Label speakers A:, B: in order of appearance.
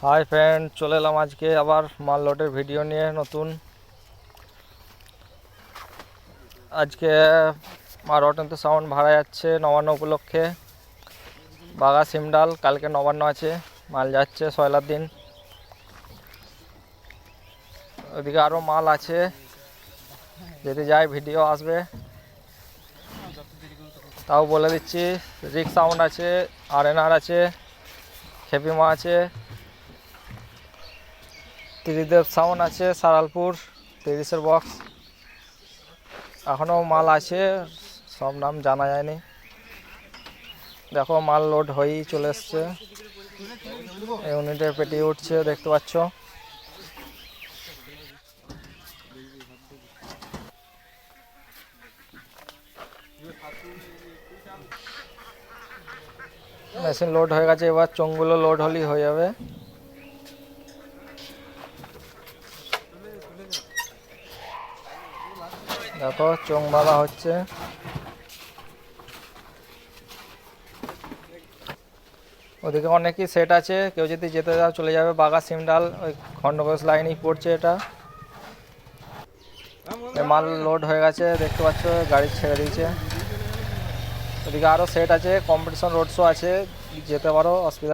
A: Hi friend, চলে এলাম আজকে আবার মাল লোডের ভিডিও নিয়ে নতুন। আজকে মা রটন্ত সাউন্ড ভাড়া যাচ্ছে নবান্ন উপলক্ষে বাগা সিমডাল। কালকে নবান্ন আছে, মাল যাচ্ছে সয়লার দিন। ওইদিকে আরও মাল আছে, যদি যায় ভিডিও আসবে। তাও বলে দিচ্ছি, রিক সাউন্ড আছে, RNR আছে, খেপিমা আছে, ত্রিদেব সাউন্ড আছে, সারালপুর 30-এর বক্স। এখনও মাল আছে, সব নাম জানা যায়নি। দেখো মাল লোড হয়েই চলে এসছে, ইউনিটের পেটি উঠছে দেখতে পাচ্ছ। মেশিন লোড হয়ে গেছে, এবার চোঙগুলো লোড হলেই হয়ে যাবে। দেখো চোঙ বাঁধা হচ্ছে। ওদিকে অনেকই সেট আছে, কেউ যদি যেতে যাও চলে যাবে বাগা সিমডাল, ওই খন্ডঘোষ লাইনেই পড়ছে এটা। মাল লোড হয়ে গেছে দেখতে পাচ্ছ, গাড়ি ছেড়ে দিয়েছে। ওদিকে আরও সেট আছে, কম্পিটিশন রোড শো আছে, যেতে পারো, অসুবিধা।